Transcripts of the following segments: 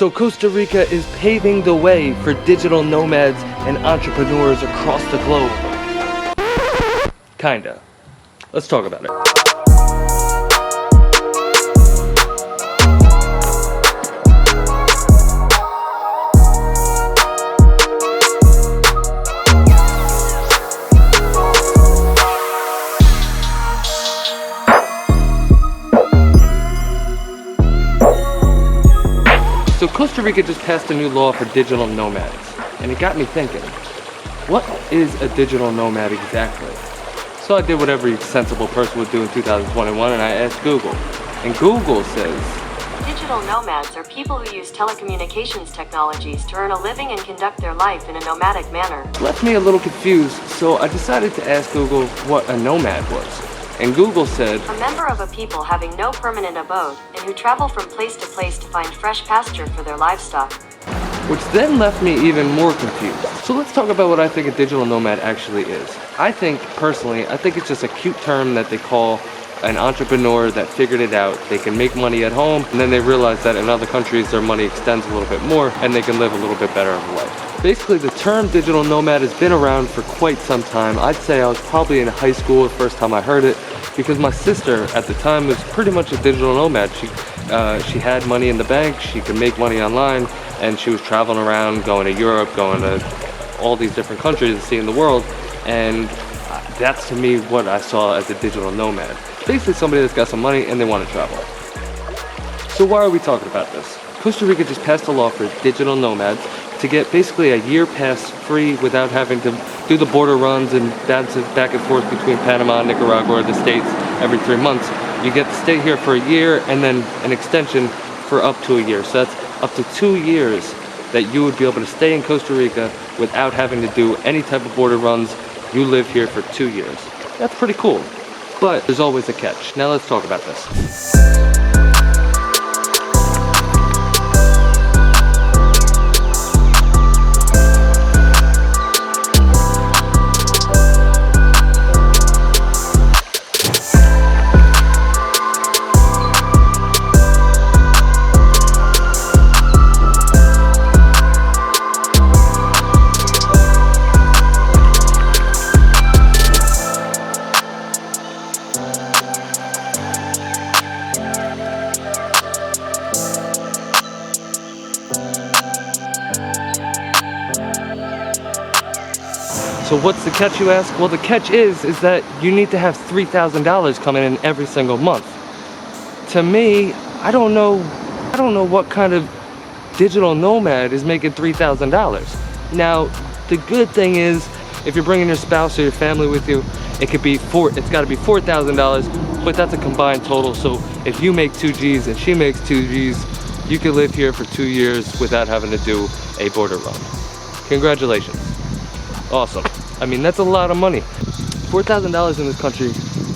So Costa Rica is paving the way for digital nomads and entrepreneurs across the globe. Kinda. Let's talk about it. So Costa Rica just passed a new law for digital nomads, and it got me thinking, what is a digital nomad exactly? So I did what every sensible person would do in 2021, and I asked Google. And Google says, digital nomads are people who use telecommunications technologies to earn a living and conduct their life in a nomadic manner. Left me a little confused, so I decided to ask Google what a nomad was. And Google said, a member of a people having no permanent abode and who travel from place to find fresh pasture for their livestock. Which then left me even more confused. So let's talk about what I think a digital nomad actually is. Personally, I think it's just a cute term that they call an entrepreneur that figured it out. They can make money at home, and then they realize that in other countries their money extends a little bit more and they can live a little bit better of a life. Basically, the term digital nomad has been around for quite some time. I'd say I was probably in high school the first time I heard it, because my sister at the time was pretty much a digital nomad. She had money in the bank, she could make money online, and she was traveling around, going to Europe, going to all these different countries and seeing the world, and that's to me what I saw as a digital nomad. Basically somebody that's got some money and they want to travel. So why are we talking about this? Costa Rica just passed a law for digital nomads to get basically a year pass free without having to do the border runs and bounce back and forth between Panama and Nicaragua or the States every 3 months. You get to stay here for a year and then an extension for up to a year. So that's up to 2 years that you would be able to stay in Costa Rica without having to do any type of border runs. You live here for 2 years. That's pretty cool. But there's always a catch. Now let's talk about this. So what's the catch, you ask? Well, the catch is that you need to have $3,000 coming in every single month. To me, I don't know what kind of digital nomad is making $3,000. Now, the good thing is, if you're bringing your spouse or your family with you, it's got to be $4,000, but that's a combined total. So if you make 2 G's and she makes 2 G's, you can live here for 2 years without having to do a border run. Congratulations. Awesome. I mean, that's a lot of money. $4,000 in this country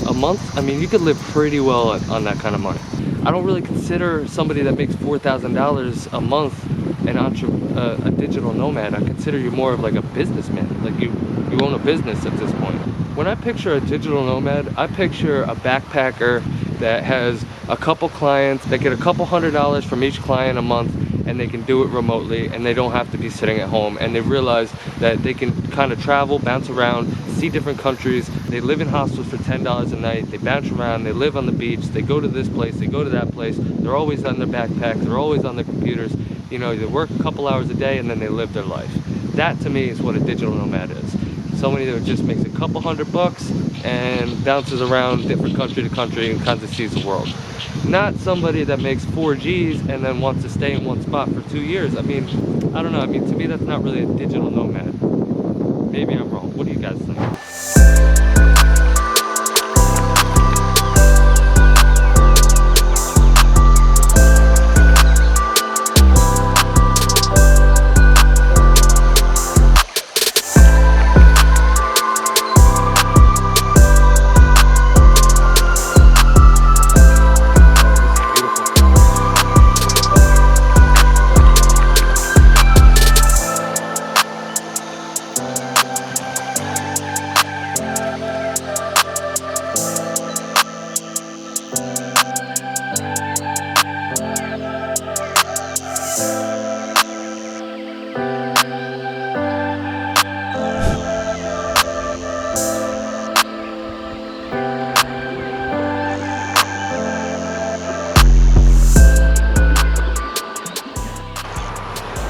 a month, I mean, you could live pretty well on that kind of money. I don't really consider somebody that makes $4,000 a month a digital nomad. I consider you more of like a businessman. Like you own a business at this point. When I picture a digital nomad, I picture a backpacker that has a couple clients that get a couple $100s from each client a month, and they can do it remotely and they don't have to be sitting at home, and they realize that they can kind of travel, bounce around, see different countries. They live in hostels for $10 a night, they bounce around, they live on the beach, they go to this place, they go to that place, they're always on their backpacks, they're always on their computers, you know, they work a couple hours a day and then they live their life. That to me is what a digital nomad is. Somebody that just makes a couple $100 and bounces around different country to country and kind of sees the world. Not somebody that makes 4 G's and then wants to stay in one spot for 2 years. I mean, I don't know. I mean, to me, that's not really a digital nomad. Maybe I'm wrong. What do you guys think?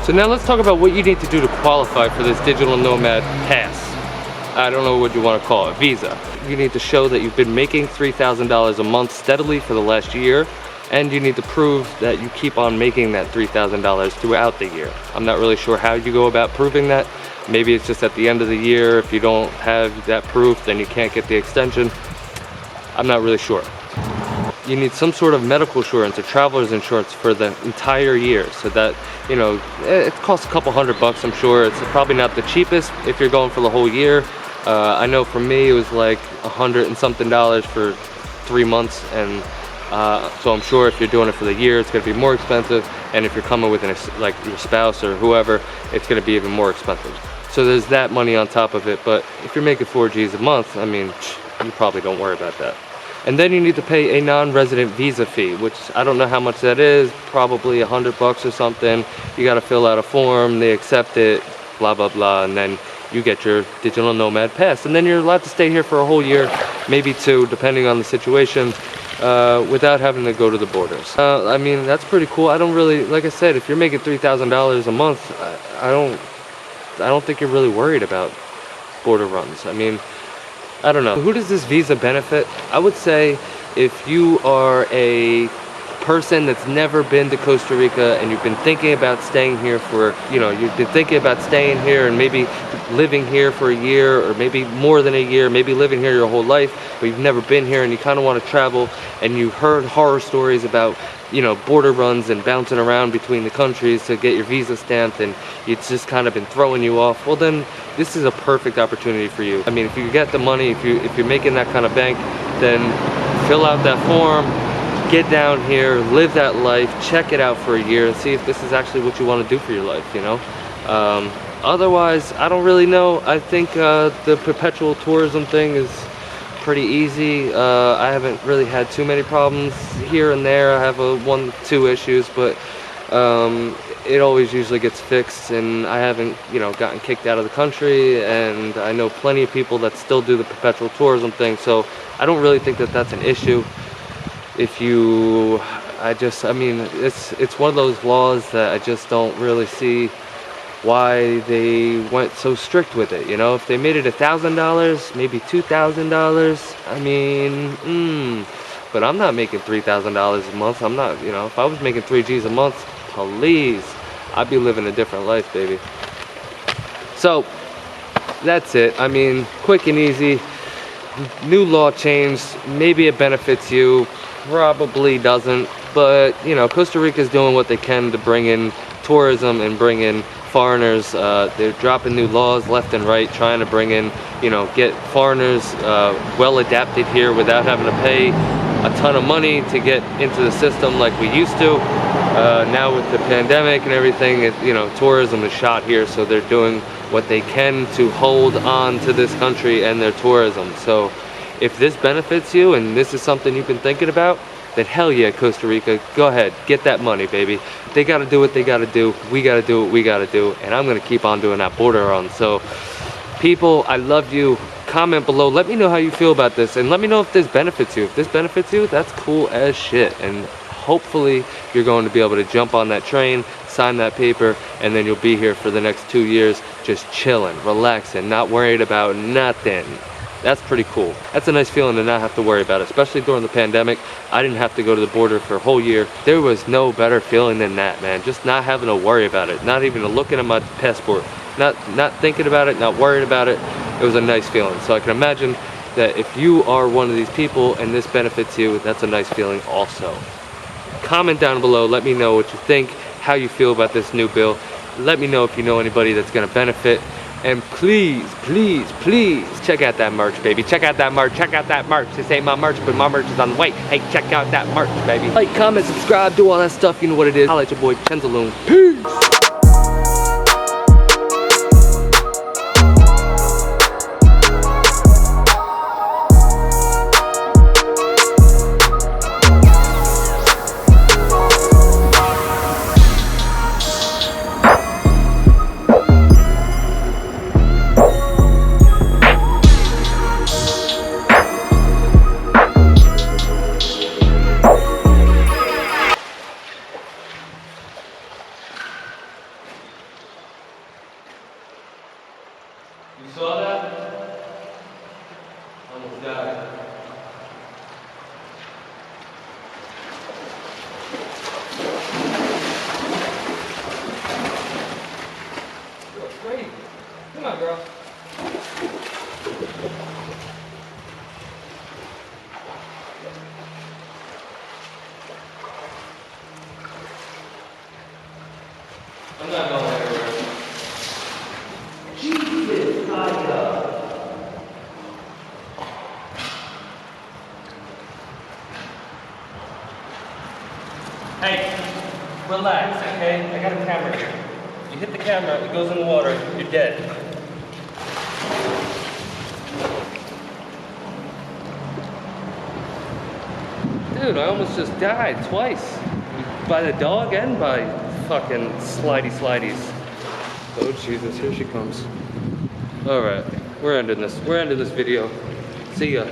So now let's talk about what you need to do to qualify for this digital nomad pass. I don't know what you want to call it, visa. You need to show that you've been making $3,000 a month steadily for the last year, and you need to prove that you keep on making that $3,000 throughout the year. I'm not really sure how you go about proving that. Maybe it's just at the end of the year, if you don't have that proof, then you can't get the extension. I'm not really sure. You need some sort of medical insurance or traveler's insurance for the entire year, so that, you know, it costs a couple $100, I'm sure. It's probably not the cheapest if you're going for the whole year. I know for me it was like $100 and something for 3 months, and so I'm sure if you're doing it for the year, it's going to be more expensive, and if you're coming with like your spouse or whoever, it's going to be even more expensive. So there's that money on top of it, but if you're making 4 G's a month, I mean, you probably don't worry about that. And then you need to pay a non-resident visa fee, which I don't know how much that is, probably $100 or something. You got to fill out a form, they accept it, blah, blah, blah, and then you get your digital nomad pass. And then you're allowed to stay here for a whole year, maybe 2, depending on the situation, without having to go to the borders. I mean, that's pretty cool. I don't really, like I said, if you're making $3,000 a month, I don't think you're really worried about border runs. I mean, I don't know. Who does this visa benefit? I would say if you are a person that's never been to Costa Rica and you've been thinking about staying here for, you know, you've been thinking about staying here and maybe living here for a year or maybe more than a year, maybe living here your whole life, but you've never been here and you kind of want to travel, and you've heard horror stories about, you know, border runs and bouncing around between the countries to get your visa stamped, and it's just kind of been throwing you off. Well, then this is a perfect opportunity for you. I mean, if you get the money, if you're making that kind of bank, then fill out that form, get down here, live that life, check it out for a year and see if this is actually what you want to do for your life, you know. Otherwise, I don't really know. I think the perpetual tourism thing is pretty easy. I haven't really had too many problems. Here and there I have 1-2 issues, but it always usually gets fixed, and I haven't, you know, gotten kicked out of the country, and I know plenty of people that still do the perpetual tourism thing, so I don't really think that that's an issue. If you, I mean, it's one of those laws that I just don't really see why they went so strict with it, you know. If they made it $1,000, maybe $2,000, I mean, but I'm not making $3,000 a month. I'm not, you know, if I was making 3 G's a month, please, I'd be living a different life, baby. So that's it. I mean, quick and easy. New law changed. Maybe it benefits you, probably doesn't, but you know, Costa Rica is doing what they can to bring in tourism and bring in foreigners. They're dropping new laws left and right, trying to bring in, you know, get foreigners well adapted here without having to pay a ton of money to get into the system like we used to. Now with the pandemic and everything, you know, tourism is shot here, so they're doing what they can to hold on to this country and their tourism. So if this benefits you and this is something you've been thinking about, then hell yeah, Costa Rica, go ahead, get that money, baby. They gotta do what they gotta do, we gotta do what we gotta do, and I'm gonna keep on doing that border run. So people, I love you. Comment below, let me know how you feel about this, and let me know if this benefits you. If this benefits you, that's cool as shit, and hopefully you're going to be able to jump on that train, sign that paper, and then you'll be here for the next 2 years just chilling, relaxing, not worried about nothing. That's pretty cool. That's a nice feeling to not have to worry about it, especially during the pandemic. I didn't have to go to the border for a whole year. There was no better feeling than that, man. Just not having to worry about it, not even looking at my passport, not thinking about it, not worried about it. It was a nice feeling. So I can imagine that if you are one of these people and this benefits you, that's a nice feeling also. Comment down below, let me know what you think, how you feel about this new bill. Let me know if you know anybody that's gonna benefit. And please, please, please check out that merch, baby. Check out that merch, check out that merch. This ain't my merch, but my merch is on the way. Hey, check out that merch, baby. Like, comment, subscribe, do all that stuff, you know what it is. I'll let your boy Chenzaloon. Peace! You saw that? Almost died. You're crazy. Come on, girl. I'm not going anywhere. Jesus, Hey, relax, okay? I got a camera here. You hit the camera, it goes in the water, you're dead. Dude, I almost just died twice. By the dog and by fucking slidies. Oh Jesus, here she comes. Alright, we're ending this video. See ya.